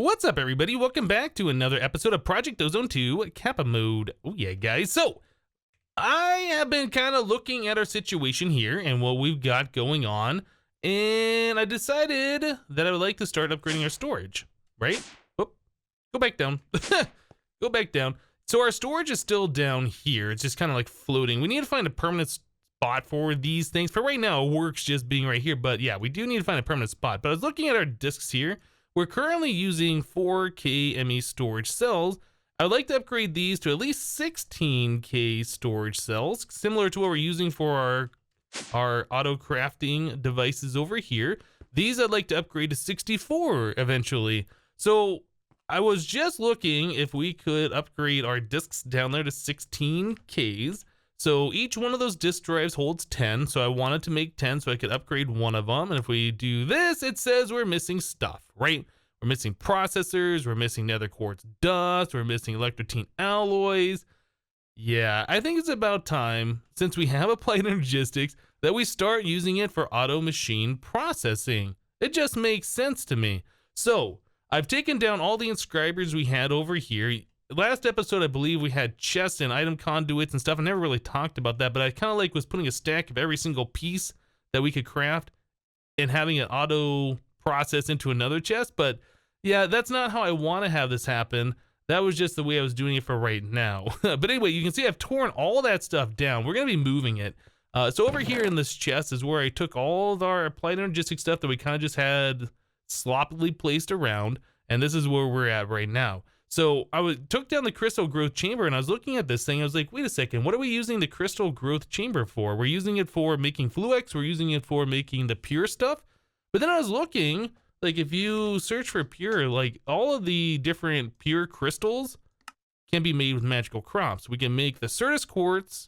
What's up, everybody? Welcome back to another episode of Project Ozone 2 Kappa Mode. Oh yeah, guys. So, I have been kind of looking at our situation here and what we've got going on, and I decided that I would like to start upgrading our storage, right? Oh, go back down. Go back down. So our storage is still down here. It's just kind of like floating. We need to find a permanent spot for these things. For right now, it works just being right here, but yeah, we do need to find a permanent spot. But I was looking at our disks here. We're currently using 4K ME storage cells. I would like to upgrade these to at least 16K storage cells, similar to what we're using for our auto crafting devices over here. These I'd like to upgrade to 64 eventually. So I was just looking if we could upgrade our disks down there to 16Ks. So each one of those disk drives holds 10, so I wanted to make 10 so I could upgrade one of them. And if we do this, it says we're missing stuff, right? We're missing processors, we're missing nether quartz dust, we're missing electrotine alloys. Yeah, I think it's about time, since we have applied energistics, that we start using it for auto machine processing. It just makes sense to me. So I've taken down all the inscribers we had over here. Last episode, I believe we had chests and item conduits and stuff. I never really talked about that, but I kind of like was putting a stack of every single piece that we could craft and having it auto process into another chest. But yeah, that's not how I want to have this happen. That was just the way I was doing it for right now. But anyway, you can see I've torn all that stuff down. We're going to be moving it. So over here in this chest is where I took all of our applied energistic stuff that we kind of just had sloppily placed around. And this is where we're at right now. So I took down the crystal growth chamber and I was looking at this thing. I was like, wait a second, what are we using the crystal growth chamber for? We're using it for making fluix. We're using it for making the pure stuff. But then I was looking, like if you search for pure, like all of the different pure crystals can be made with magical crops. We can make the Certus quartz,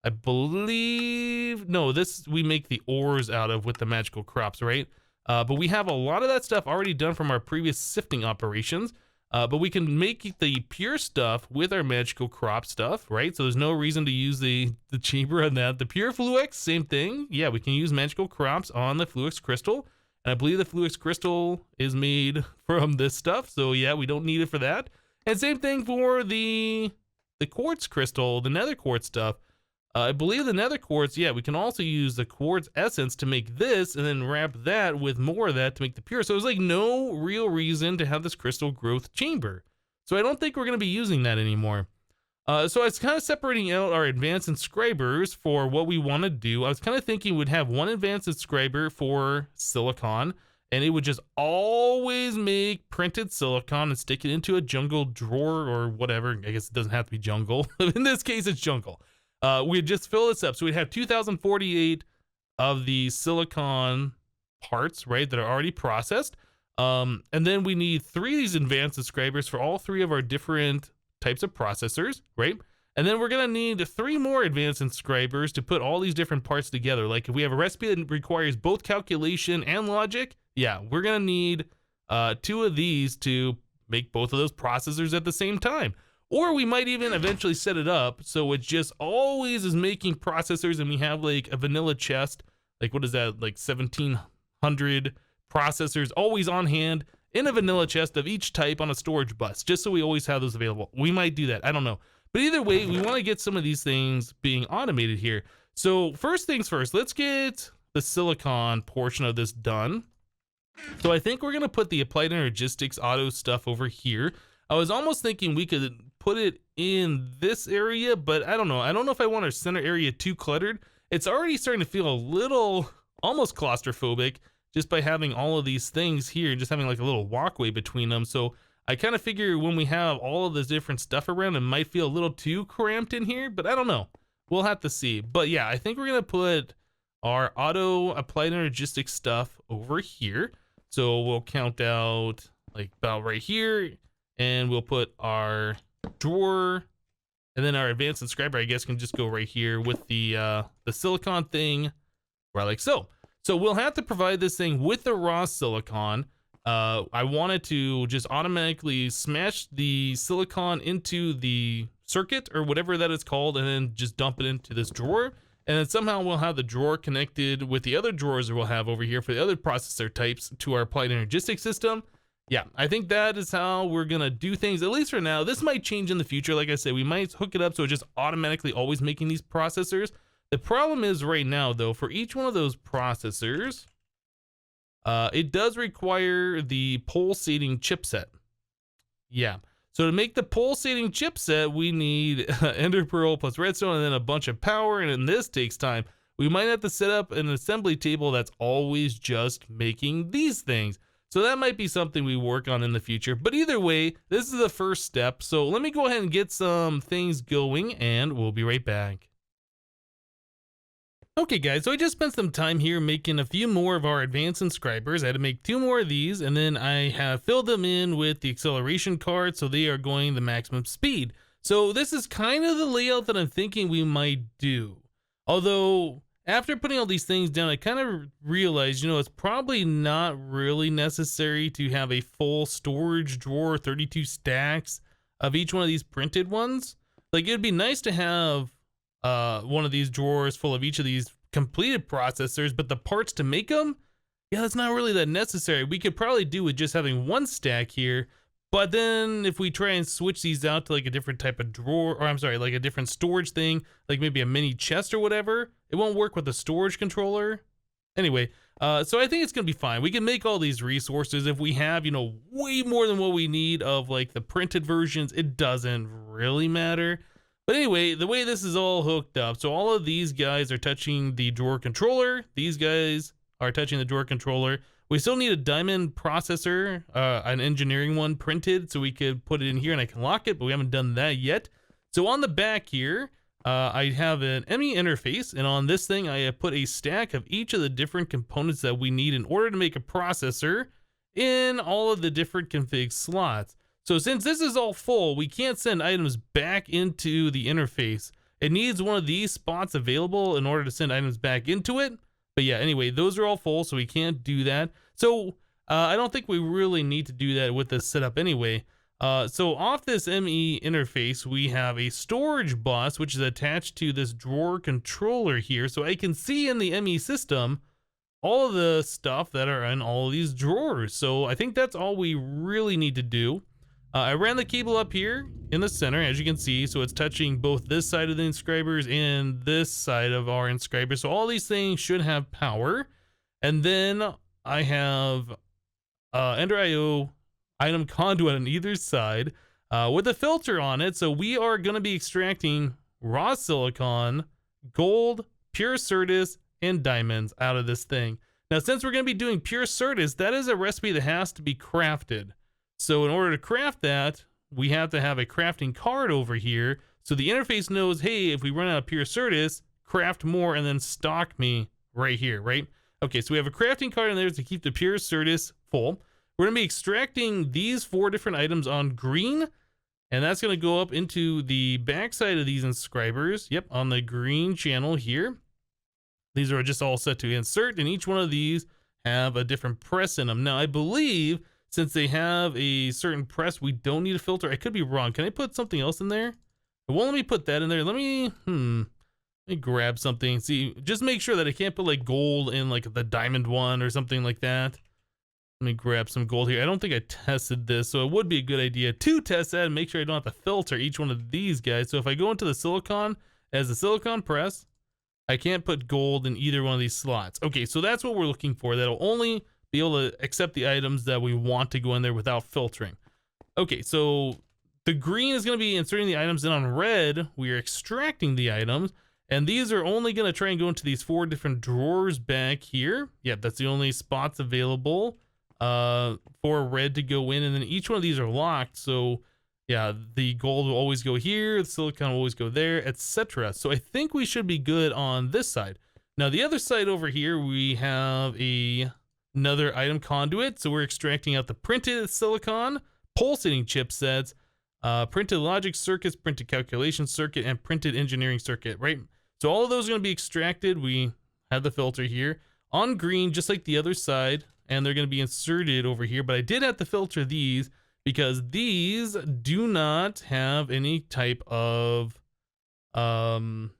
I believe, no, this we make the ores out of with the magical crops, right? But we have a lot of that stuff already done from our previous sifting operations. But we can make the pure stuff with our magical crop stuff, right? So there's no reason to use the chamber on that. The pure fluix, same thing. Yeah, we can use magical crops on the fluix crystal. And I believe the fluix crystal is made from this stuff. So yeah, we don't need it for that. And same thing for the quartz crystal, the nether quartz stuff. I believe the nether quartz, yeah, we can also use the quartz essence to make this and then wrap that with more of that to make the pure. So there's like no real reason to have this crystal growth chamber. So I don't think we're going to be using that anymore. So I was kind of separating out our advanced inscribers for what we want to do. I was kind of thinking we'd have one advanced inscriber for silicon, and it would just always make printed silicon and stick it into a jungle drawer or whatever. I guess it doesn't have to be jungle. In this case, it's jungle. We'd just fill this up. So we'd have 2048 of the silicon parts, right, that are already processed. And then we need 3 of these advanced inscribers for all 3 of our different types of processors, right? And then we're going to need 3 more advanced inscribers to put all these different parts together. Like if we have a recipe that requires both calculation and logic, yeah, we're going to need 2 of these to make both of those processors at the same time. Or we might even eventually set it up so it just always is making processors and we have like a vanilla chest, like what is that, like 1700 processors always on hand in a vanilla chest of each type on a storage bus, just so we always have those available. We might do that, I don't know. But either way, we want to get some of these things being automated here. So first things first, let's get the silicon portion of this done. So I think we're gonna put the applied energistics auto stuff over here. I was almost thinking we could put it in this area, but I don't know. I don't know if I want our center area too cluttered. It's already starting to feel a little almost claustrophobic just by having all of these things here and just having like a little walkway between them. So I kind of figure when we have all of this different stuff around, it might feel a little too cramped in here, but I don't know. We'll have to see. But yeah, I think we're going to put our auto applied energistics stuff over here. So we'll count out like about right here, and we'll put our drawer, and then our advanced inscriber, I guess, can just go right here with the silicon thing, right, like so. So we'll have to provide this thing with the raw silicon. I wanted to just automatically smash the silicon into the circuit or whatever that is called, and then just dump it into this drawer. And then somehow we'll have the drawer connected with the other drawers that we'll have over here for the other processor types to our applied energistic system. Yeah, I think that is how we're gonna do things, at least for now. This might change in the future. Like I said, we might hook it up so it's just automatically always making these processors. The problem is right now, though, for each one of those processors, it does require the pulsating chipset. Yeah. So to make the pulsating chipset, we need ender pearl plus redstone and then a bunch of power, and this takes time. We might have to set up an assembly table that's always just making these things. So that might be something we work on in the future. But either way, this is the first step. So let me go ahead and get some things going and we'll be right back. Okay guys, so I just spent some time here making a few more of our advanced inscribers. I had to make 2 more of these, and then I have filled them in with the acceleration card so they are going the maximum speed. So this is kind of the layout that I'm thinking we might do. Although, after putting all these things down, I kind of realized, it's probably not really necessary to have a full storage drawer, 32 stacks of each one of these printed ones. Like, it'd be nice to have one of these drawers full of each of these completed processors, but the parts to make them, yeah, that's not really that necessary. We could probably do with just having 1 stack here, but then if we try and switch these out to like a different type of drawer, or I'm sorry, like a different storage thing, like maybe a mini chest or whatever, it won't work with the storage controller. Anyway, so I think it's gonna be fine. We can make all these resources if we have, way more than what we need of like the printed versions. It doesn't really matter. But anyway, the way this is all hooked up, so all of these guys are touching the drawer controller. These guys are touching the drawer controller. We still need a diamond processor, an engineering one printed, so we could put it in here and I can lock it, but we haven't done that yet. So on the back here, I have an ME interface, and on this thing, I have put a stack of each of the different components that we need in order to make a processor in all of the different config slots. So since this is all full, we can't send items back into the interface. It needs one of these spots available in order to send items back into it. But yeah, anyway, those are all full, so we can't do that. So I don't think we really need to do that with this setup anyway. So off this ME interface, we have a storage bus, which is attached to this drawer controller here. So I can see in the ME system all of the stuff that are in all of these drawers. So I think that's all we really need to do. I ran the cable up here in the center, as you can see, so it's touching both this side of the inscribers and this side of our inscribers. So all these things should have power. And then I have Ender IO item conduit on either side with a filter on it. So we are going to be extracting raw silicon, gold, pure certus, and diamonds out of this thing. Now, since we're going to be doing pure certus, that is a recipe that has to be crafted. So in order to craft that, we have to have a crafting card over here. So the interface knows, hey, if we run out of pure certus, craft more and then stock me right here, right? Okay, so we have a crafting card in there to keep the pure certus full. We're gonna be extracting these 4 different items on green, and that's gonna go up into the backside of these inscribers. Yep, on the green channel here. These are just all set to insert, and each one of these have a different press in them. Now, I believe since they have a certain press, we don't need a filter. I could be wrong. Can I put something else in there? It won't let me put that in there. Let me grab something. See, just make sure that I can't put like gold in like the diamond one or something like that. Let me grab some gold here. I don't think I tested this, so it would be a good idea to test that and make sure I don't have to filter each one of these guys. So if I go into the silicon as a silicon press, I can't put gold in either one of these slots. Okay, so that's what we're looking for. That'll only be able to accept the items that we want to go in there without filtering. Okay, so the green is going to be inserting the items, and on red, we are extracting the items, and these are only going to try and go into these 4 different drawers back here. Yep, that's the only spots available for red to go in, and then each one of these are locked, so yeah, the gold will always go here, the silicon will always go there, etc. So I think we should be good on this side. Now, the other side over here, we have another item conduit, so we're extracting out the printed silicon, pulsating chipsets, printed logic circuits, printed calculation circuit, and printed engineering circuit, right? So all of those are going to be extracted. We have the filter here on green, just like the other side, and they're going to be inserted over here. But I did have to filter these because these do not have any type of, nothing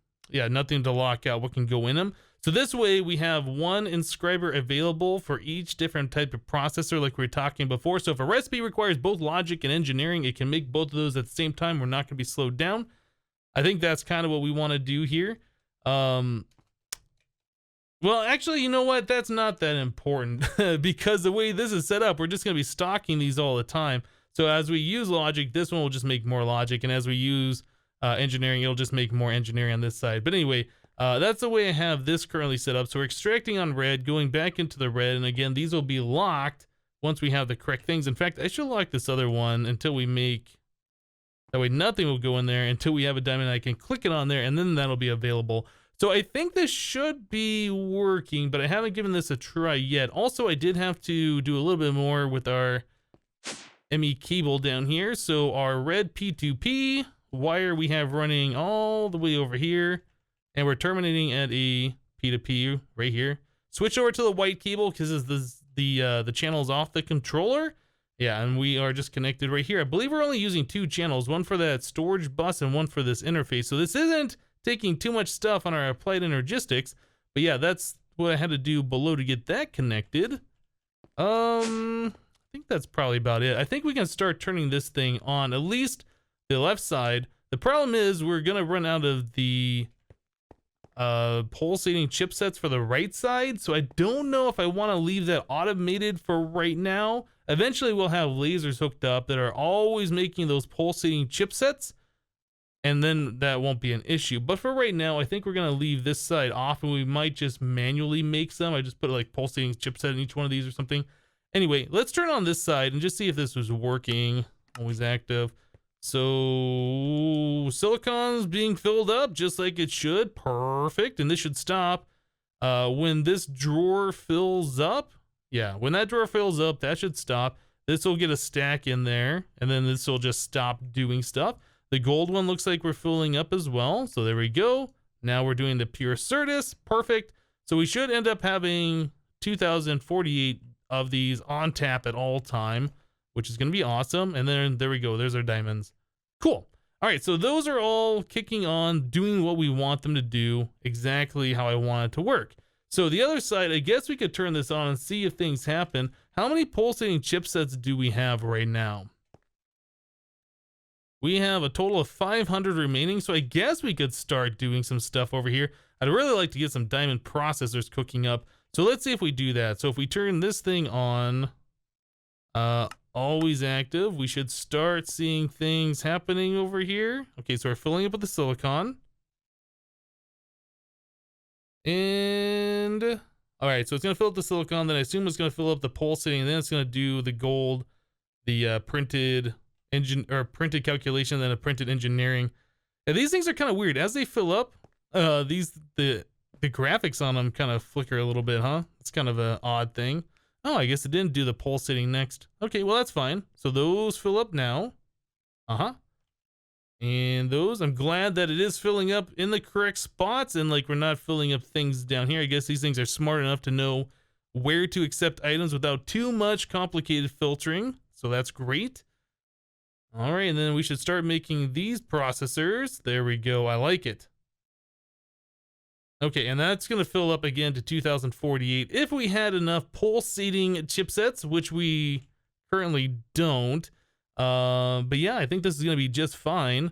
to lock out what can go in them. So this way we have one inscriber available for each different type of processor like we were talking before. So if a recipe requires both logic and engineering, it can make both of those at the same time. We're not going to be slowed down. I think that's kind of what we want to do here. Well, actually, you know what? That's not that important because the way this is set up, we're just going to be stocking these all the time. So as we use logic, this one will just make more logic. And as we use engineering, it'll just make more engineering on this side. But anyway, that's the way I have this currently set up. So we're extracting on red, going back into the red. And again, these will be locked once we have the correct things. In fact, I should lock this other one until we make, that way nothing will go in there until we have a diamond. I can click it on there and then that'll be available. So I think this should be working, but I haven't given this a try yet. Also, I did have to do a little bit more with our ME cable down here. So our red P2P wire we have running all the way over here, and we're terminating at a P2P right here. Switch over to the white cable because the channel is off the controller. Yeah, and we are just connected right here. I believe we're only using 2 channels, one for that storage bus and one for this interface. So this isn't taking too much stuff on our applied energistics, but yeah, that's what I had to do below to get that connected. I think that's probably about it. I think we can start turning this thing on, at least the left side. The problem is we're gonna run out of the pulsating chipsets for the right side, so I don't know if I want to leave that automated for right now. Eventually we'll have lasers hooked up that are always making those pulsating chipsets, and then that won't be an issue. But for right now, I think we're gonna leave this side off, and we might just manually make some. I just put like pulsating chipset in each one of these or something. Anyway, let's turn on this side and just see if this was working. Always active. So silicon's being filled up just like it should. Perfect. And this should stop when this drawer fills up. Yeah, when that drawer fills up, that should stop. This will get a stack in there, and then this will just stop doing stuff. The gold one looks like we're filling up as well. So there we go. Now we're doing the pure Certus. Perfect. So we should end up having 2048 of these on tap at all time, which is going to be awesome. And then there we go. There's our diamonds. Cool. All right. So those are all kicking on, doing what we want them to do, exactly how I want it to work. So the other side, I guess we could turn this on and see if things happen. How many pulsating chipsets do we have right now? We have a total of 500 remaining, so I guess we could start doing some stuff over here. I'd really like to get some diamond processors cooking up. So let's see if we do that. So if we turn this thing on, always active, we should start seeing things happening over here. Okay, so we're filling up with the silicon. And all right, so it's gonna fill up the silicon, then I assume it's gonna fill up the pulsating, and then it's gonna do the gold, the printed engine or printed calculation, then a printed engineering. Yeah, these things are kind of weird. As they fill up, the graphics on them kind of flicker a little bit, huh? It's kind of an odd thing. Oh, I guess it didn't do the pulsating next. Okay, well that's fine. So those fill up now. And those, I'm glad that it is filling up in the correct spots, and like we're not filling up things down here. I guess these things are smart enough to know where to accept items without too much complicated filtering. So that's great. All right, and then we should start making these processors. There we go. I like it. Okay, and that's going to fill up again to 2048 if we had enough pulsating chipsets, which we currently don't. But yeah, I think this is going to be just fine.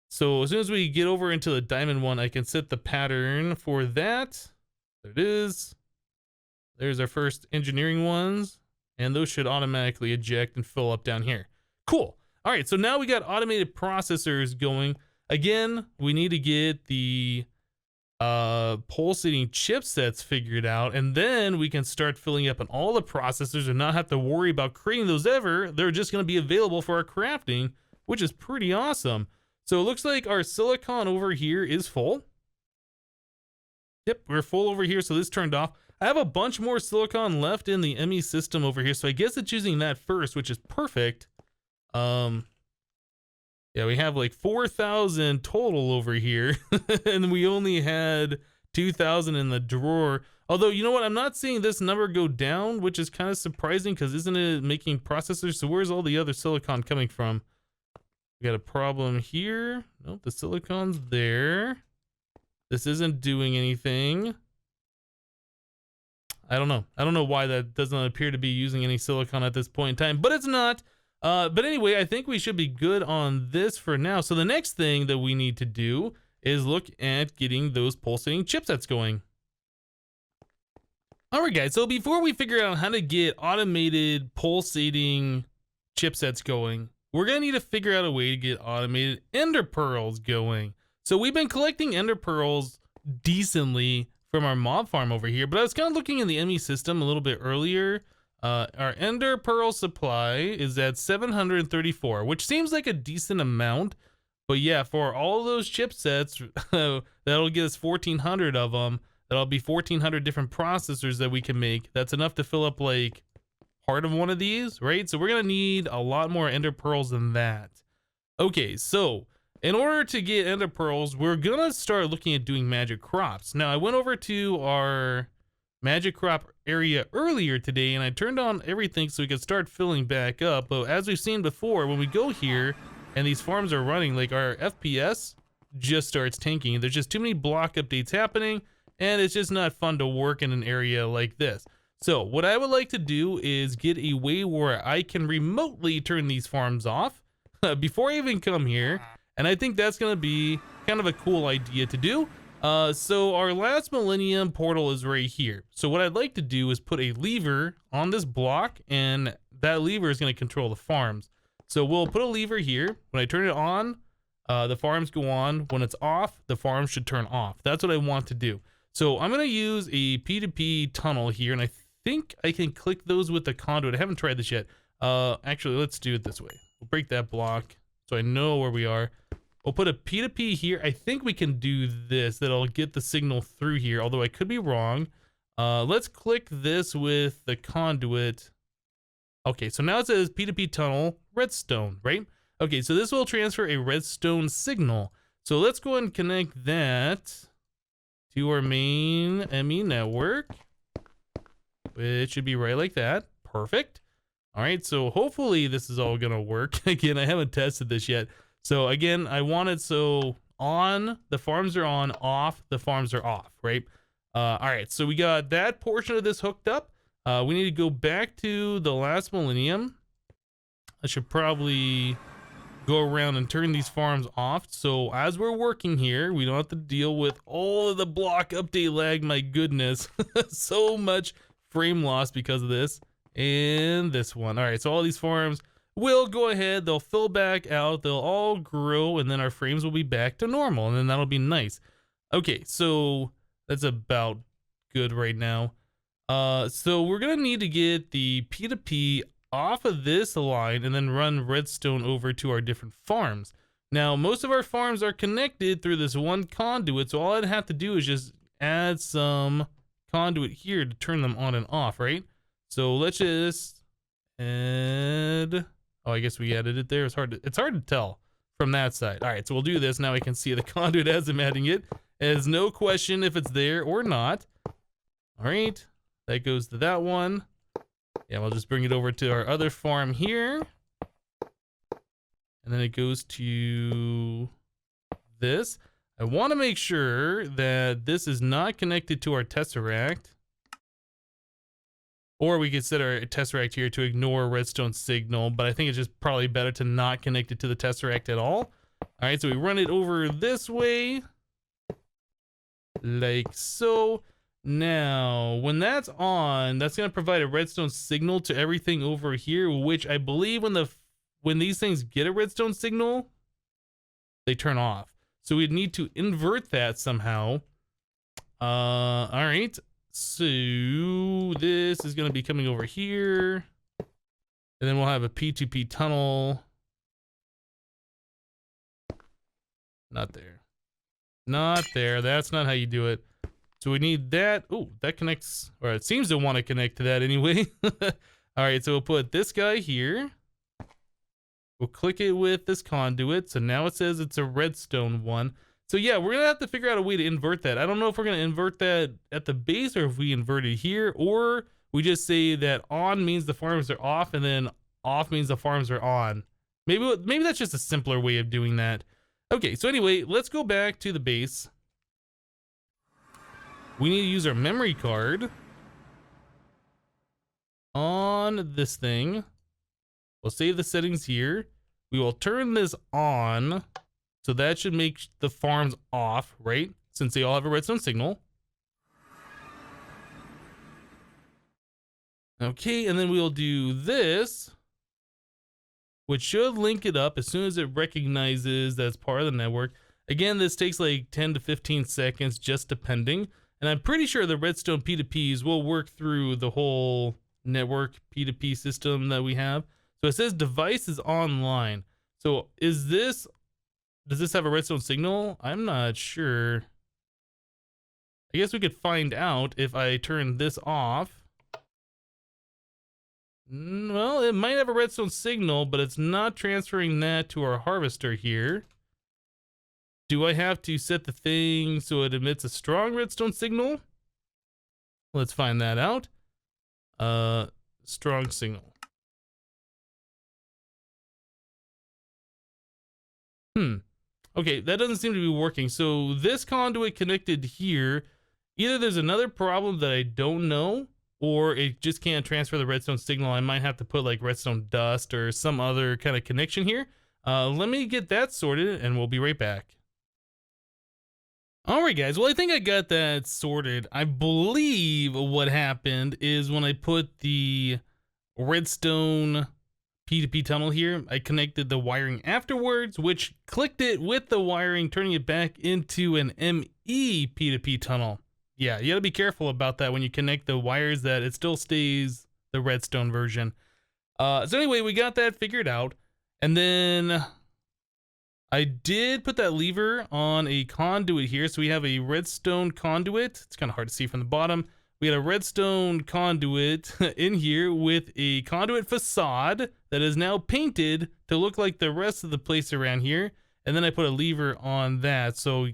So as soon as we get over into the diamond one, I can set the pattern for that. There it is. There's our first engineering ones, and those should automatically eject and fill up down here. Cool. All right, so now we got automated processors going. Again, we need to get the pulsating chipsets figured out, and then we can start filling up on all the processors and not have to worry about creating those ever. They're just going to be available for our crafting, which is pretty awesome. So it looks like our silicon over here is full. Yep, we're full over here, so this turned off. I have a bunch more silicon left in the ME system over here, so I guess it's using that first, which is perfect. Yeah, we have like 4,000 total over here, and we only had 2,000 in the drawer. Although, you know what? I'm not seeing this number go down, which is kind of surprising because isn't it making processors? So where's all the other silicon coming from? We got a problem here. Nope, the silicon's there. This isn't doing anything. I don't know. I don't know why that doesn't appear to be using any silicon at this point in time, but it's not. But anyway, I think we should be good on this for now. So the next thing that we need to do is look at getting those pulsating chipsets going. All right, guys. So before we figure out how to get automated pulsating chipsets going, we're going to need to figure out a way to get automated ender pearls going. So we've been collecting ender pearls decently from our mob farm over here, but I was kind of looking in the ME system a little bit earlier. Our ender pearl supply is at 734, which seems like a decent amount. But yeah, for all those chipsets, that'll get us 1,400 of them. That'll be 1,400 different processors that we can make. That's enough to fill up like part of one of these, right? So we're gonna need a lot more ender pearls than that. Okay, so in order to get ender pearls, we're gonna start looking at doing magic crops. Now I went over to our magic crop area earlier today and I turned on everything so we could start filling back up. But as we've seen before, when we go here and these farms are running, like our FPS just starts tanking. There's just too many block updates happening and it's just not fun to work in an area like this. So what I would like to do is get a way where I can remotely turn these farms off before I even come here. And I think that's gonna be kind of a cool idea to do. So our last millennium portal is right here. So what I'd like to do is put a lever on this block and that lever is gonna control the farms. So we'll put a lever here. When I turn it on, the farms go on. When it's off, the farms should turn off. That's what I want to do. So I'm gonna use a P2P tunnel here and I think I can click those with the conduit. I haven't tried this yet. Actually, let's do it this way. We'll break that block so I know where we are. We'll put a P2P here. I think we can do this. That'll get the signal through here, although I could be wrong. Let's click this with the conduit. Okay, so now it says P2P tunnel redstone, right? Okay, so this will transfer a redstone signal. So let's go ahead and connect that to our main ME network, which should be right like that. Perfect. All right, so hopefully this is all gonna work. Again, I haven't tested this yet. So again, I want it so on, the farms are on, off, the farms are off, right? All right, so we got that portion of this hooked up. We need to go back to the last millennium. I should probably go around and turn these farms off. So as we're working here, we don't have to deal with all of the block update lag. My goodness, so much frame loss because of this. And this one. All right, so all these farms will go ahead, they'll fill back out, they'll all grow, and then our frames will be back to normal, and then that'll be nice. Okay, so that's about good right now. So we're gonna need to get the P2P off of this line and then run redstone over to our different farms. Now, most of our farms are connected through this one conduit, so all I'd have to do is just add some conduit here to turn them on and off, right? So let's just add, oh, I guess we added it there. It's hard to tell from that side. All right, so we'll do this. Now I can see the conduit as I'm adding it. There's no question if it's there or not. All right, that goes to that one. Yeah, we'll just bring it over to our other farm here. And then it goes to this. I want to make sure that this is not connected to our Tesseract. Or we could set our Tesseract here to ignore redstone signal, but I think it's just probably better to not connect it to the Tesseract at all. All right, so we run it over this way, like so. Now, when that's on, that's going to provide a redstone signal to everything over here, which I believe when these things get a redstone signal, they turn off. So we'd need to invert that somehow. All right. So this is going to be coming over here. And then we'll have a P2P tunnel. Not there. Not there. That's not how you do it. So we need that. Oh, that connects, or it seems to want to connect to that anyway. All right, so we'll put this guy here. We'll click it with this conduit. So now it says it's a redstone one. So yeah, we're gonna have to figure out a way to invert that. I don't know if we're gonna invert that at the base or if we invert it here, or we just say that on means the farms are off and then off means the farms are on. Maybe that's just a simpler way of doing that. Okay, so anyway, let's go back to the base. We need to use our memory card. on this thing. We'll save the settings here. We will turn this on. So that should make the farms off, right? Since they all have a redstone signal. Okay, and then we'll do this, which should link it up as soon as it recognizes that's part of the network. Again, this takes like 10 to 15 seconds, just depending. And I'm pretty sure the redstone P2Ps will work through the whole network P2P system that we have. So it says device is online. So does this have a redstone signal? I'm not sure. I guess we could find out if I turn this off. Well, it might have a redstone signal, but it's not transferring that to our harvester here. Do I have to set the thing so it emits a strong redstone signal? Let's find that out. Strong signal. Okay, that doesn't seem to be working. So this conduit connected here, either there's another problem that I don't know, or it just can't transfer the redstone signal. I might have to put like redstone dust or some other kind of connection here. Let me get that sorted and we'll be right back. All right, guys. Well, I think I got that sorted. I believe what happened is when I put the redstone P2P tunnel here, I connected the wiring afterwards, which clicked it with the wiring, turning it back into an ME P2P tunnel. Yeah, you gotta be careful about that when you connect the wires, that it still stays the redstone version. So anyway, we got that figured out. And then I did put that lever on a conduit here. So we have a redstone conduit. It's kind of hard to see from the bottom. We had a redstone conduit in here with a conduit facade that is now painted to look like the rest of the place around here. And then I put a lever on that. So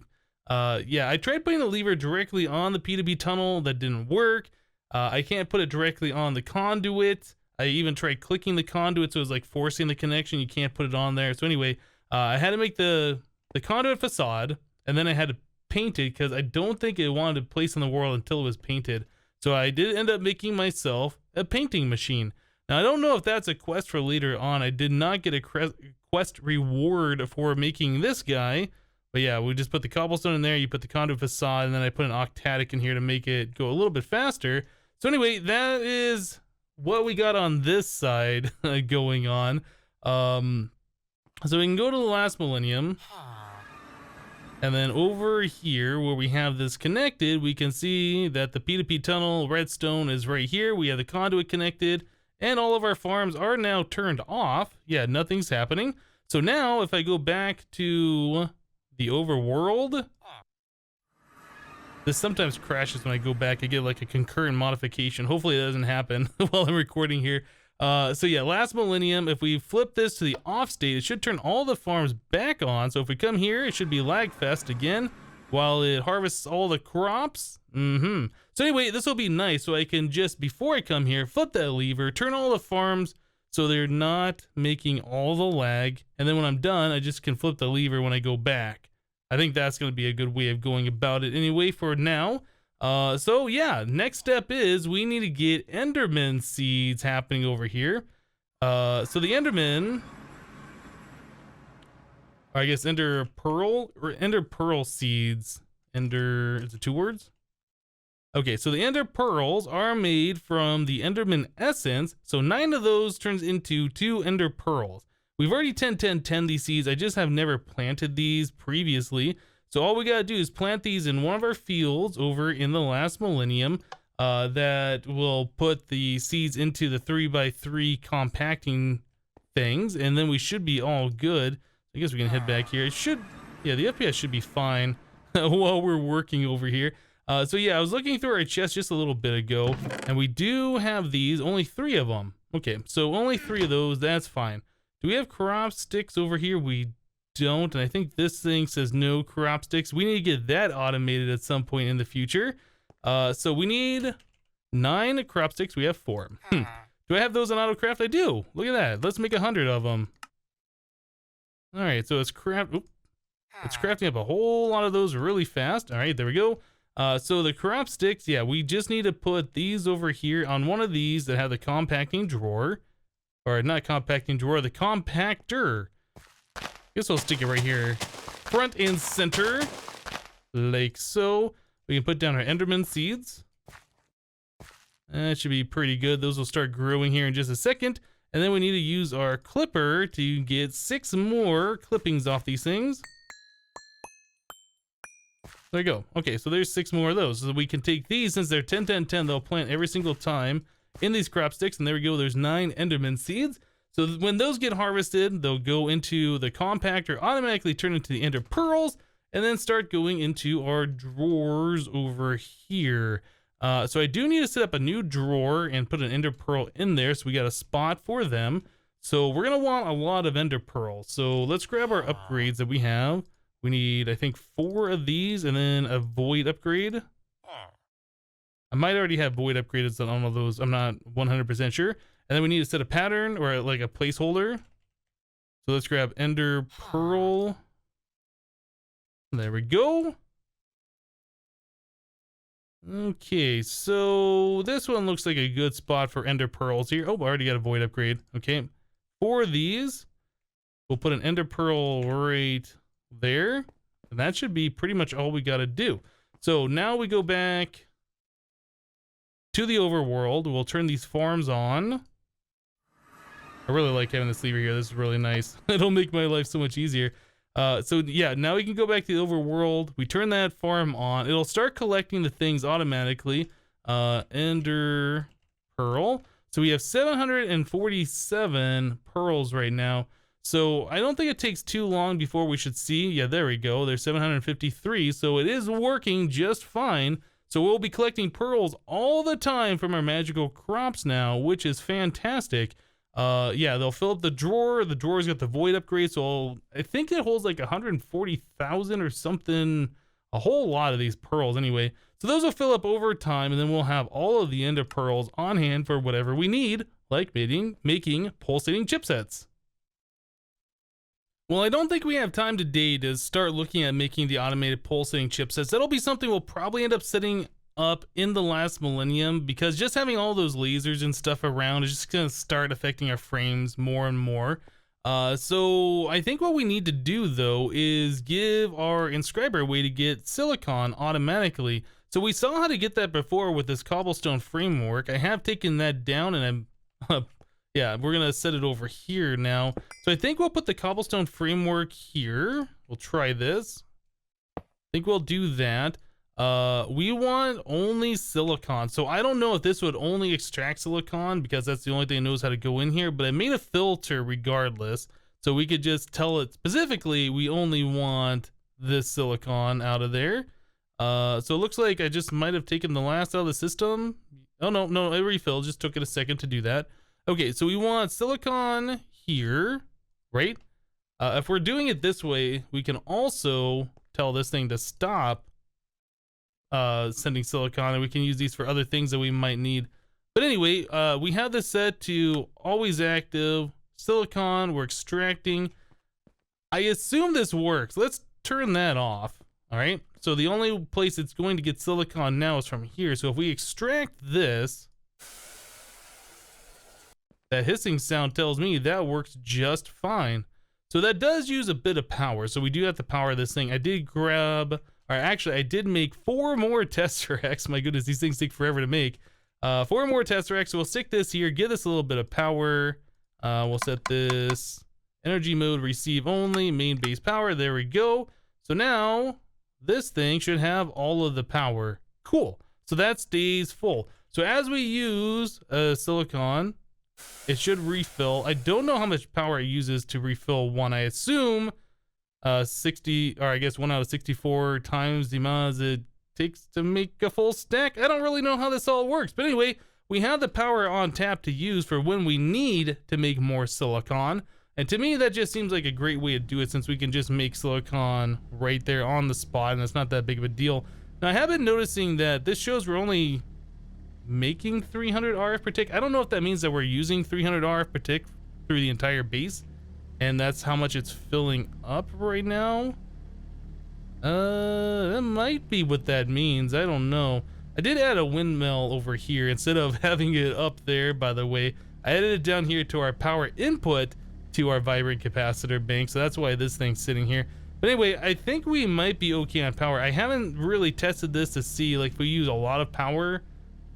yeah, I tried putting the lever directly on the P2P tunnel. That didn't work. I can't put it directly on the conduit. I even tried clicking the conduit, so it was like forcing the connection. You can't put it on there. So anyway, I had to make the conduit facade, and then I had to paint it because I don't think it wanted to place in the world until it was painted. So I did end up making myself a painting machine. Now, I don't know if that's a quest for later on. I did not get a quest reward for making this guy. But yeah, we just put the cobblestone in there. You put the conduit facade, and then I put an octatic in here to make it go a little bit faster. So anyway, that is what we got on this side going on. So we can go to the last millennium. And then over here where we have this connected, we can see that the P2P tunnel redstone is right here. We have the conduit connected, and all of our farms are now turned off. Yeah, nothing's happening. So now if I go back to the overworld, this sometimes crashes when I go back. I get like a concurrent modification. Hopefully it doesn't happen while I'm recording here. So yeah, last millennium, if we flip this to the off state, it should turn all the farms back on. So if we come here, it should be lag fest again while it harvests all the crops. So anyway, this will be nice. So I can just, before I come here, flip that lever, turn all the farms so they're not making all the lag. And then when I'm done, I just can flip the lever when I go back. I think that's going to be a good way of going about it anyway for now. So yeah, next step is we need to get Enderman seeds happening over here. So the Enderman, or I guess Ender Pearl or Ender Pearl seeds. Ender, is it 2 words? Okay, so the Ender Pearls are made from the Enderman essence. So 9 of those turns into 2 Ender Pearls. We've already 10 these seeds. I just have never planted these previously. So all we gotta do is plant these in one of our fields over in the last millennium. That will put the seeds into the 3x3 compacting things, and then we should be all good. I guess we can head back here. It should, yeah, the FPS should be fine while we're working over here. So yeah, I was looking through our chest just a little bit ago, and we do have these, only 3 of them. Okay, so only 3 of those, that's fine. Do we have crop sticks over here? We don't, and I think this thing says no crop sticks. We need to get that automated at some point in the future. So we need 9 crop sticks. We have 4. Do I have those on AutoCraft? I do. Look at that. Let's make 100 of them. All right, so it's crafting up a whole lot of those really fast. All right, there we go. So the crop sticks, yeah, we just need to put these over here on one of these that have the compacting drawer. Or not compacting drawer, the compactor. Guess we'll stick it right here. Front and center. Like so. We can put down our Enderman seeds. That should be pretty good. Those will start growing here in just a second. And then we need to use our clipper to get 6 more clippings off these things. There you go. Okay, so there's 6 more of those. So we can take these, since they're 10, 10, 10, they'll plant every single time in these crop sticks. And there we go, there's 9 Enderman seeds. So when those get harvested, they'll go into the compactor, automatically turn into the Ender pearls, and then start going into our drawers over here. So I do need to set up a new drawer and put an Ender pearl in there, so we got a spot for them. So we're gonna want a lot of Ender pearls. So let's grab our upgrades that we have. We need, I think, 4 of these and then a void upgrade. I might already have void upgraded on all of those. I'm not 100% sure. And then we need to set a pattern or like a placeholder. So let's grab Ender pearl. There we go. Okay, so this one looks like a good spot for Ender pearls here. Oh, I already got a void upgrade. Okay, 4 of these. We'll put an Ender pearl right there. And that should be pretty much all we got to do. So now we go back to the overworld. We'll turn these farms on. I really like having this lever here. This is really nice. It'll make my life so much easier. So yeah, now we can go back to the overworld. We turn that farm on. It'll start collecting the things automatically. Ender pearl. So we have 747 pearls right now. So I don't think it takes too long before we should see. Yeah, there we go. There's 753. So it is working just fine. So we'll be collecting pearls all the time from our magical crops now, which is fantastic. Yeah, they'll fill up the drawer. The drawer's got the void upgrade, so I think it holds like 140,000 or something. A whole lot of these pearls anyway. So those will fill up over time, and then we'll have all of the Ender pearls on hand for whatever we need, like making pulsating chipsets. Well, I don't think we have time today to start looking at making the automated pulsating chipsets. That'll be something we'll probably end up setting up in the last millennium, because just having all those lasers and stuff around is just going to start affecting our frames more and more. So I think what we need to do though is give our inscriber a way to get silicon automatically. So we saw how to get that before with this cobblestone framework. I have taken that down, and I'm yeah, we're gonna set it over here now. So I think we'll put the cobblestone framework here. We'll try this. I think we'll do that. We want only silicon. So I don't know if this would only extract silicon, because that's the only thing that knows how to go in here, but I made a filter regardless. So we could just tell it specifically we only want this silicon out of there. So it looks like I just might have taken the last out of the system. Oh no, it refilled. Just took it a second to do that. Okay, so we want silicon here, right? If we're doing it this way, we can also tell this thing to stop sending silicon, and we can use these for other things that we might need. But anyway, we have this set to always active. Silicon, we're extracting. I assume this works. Let's turn that off. All right, so the only place it's going to get silicon now is from here. So if we extract this, that hissing sound tells me that works just fine. So that does use a bit of power. So we do have to power this thing. I did grab, or actually I did make 4 more Tesseracts. My goodness, these things take forever to make. 4 more Tesseracts. So we'll stick this here, give this a little bit of power. We'll set this energy mode, receive only, main base power. There we go. So now this thing should have all of the power. Cool. So that stays full. So as we use silicon, it should refill. I don't know how much power it uses to refill one. I assume 60, or I guess 1 out of 64 times the amount it takes to make a full stack. I don't really know how this all works, but anyway, we have the power on tap to use for when we need to make more silicon. And to me, that just seems like a great way to do it, since we can just make silicon right there on the spot, and it's not that big of a deal. Now, I have been noticing that this shows we're only making 300 RF per tick. I don't know if that means that we're using 300 RF per tick through the entire base, and that's how much it's filling up right now. That might be what that means. I don't know. I did add a windmill over here instead of having it up there, by the way. I added it down here to our power input to our vibrant capacitor bank, so that's why this thing's sitting here. But anyway, I think we might be okay on power. I haven't really tested this to see, like, if we use a lot of power,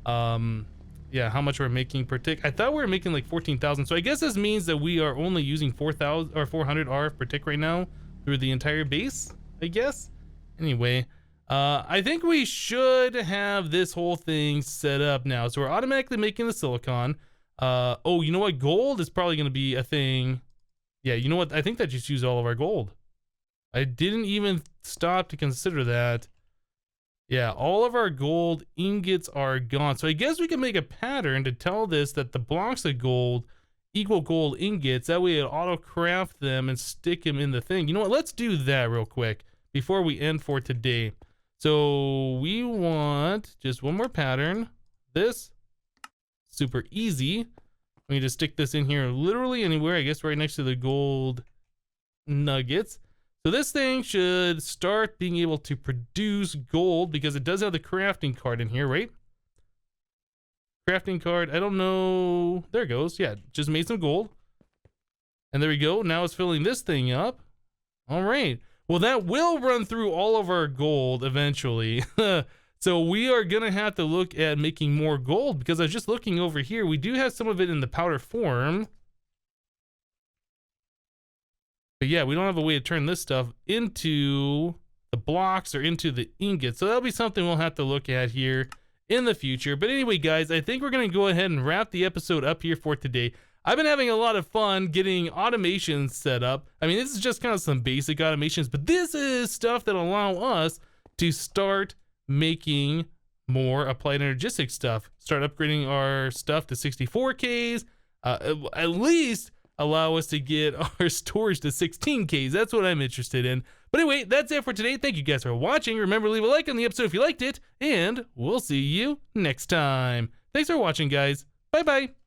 yeah, how much we're making per tick. I thought we were making like 14,000, so I guess this means that we are only using 4,000 or 400 RF per tick right now through the entire base, I guess. Anyway, I think we should have this whole thing set up now. So we're automatically making the silicon. Oh, you know what? Gold is probably going to be a thing. Yeah, you know what? I think that just used all of our gold. I didn't even stop to consider that. Yeah, all of our gold ingots are gone. So I guess we can make a pattern to tell this that the blocks of gold equal gold ingots. That way it auto craft them and stick them in the thing. You know what? Let's do that real quick before we end for today. So we want just one more pattern. This, super easy. We can just stick this in here literally anywhere, I guess right next to the gold nuggets. So this thing should start being able to produce gold because it does have the crafting card in here, right? Crafting card, I don't know. There it goes. Yeah, just made some gold. And there we go. Now it's filling this thing up. All right. Well, that will run through all of our gold eventually. So we are going to have to look at making more gold because I was just looking over here. We do have some of it in the powder form. But yeah, we don't have a way to turn this stuff into the blocks or into the ingots. So that'll be something we'll have to look at here in the future. But anyway, guys, I think we're going to go ahead and wrap the episode up here for today. I've been having a lot of fun getting automations set up. I mean, this is just kind of some basic automations, but this is stuff that allow us to start making more applied energistics stuff. Start upgrading our stuff to 64Ks, at least allow us to get our storage to 16Ks. That's what I'm interested in. But anyway, that's it for today. Thank you guys for watching. Remember, leave a like on the episode if you liked it, and we'll see you next time. Thanks for watching, guys. Bye-bye.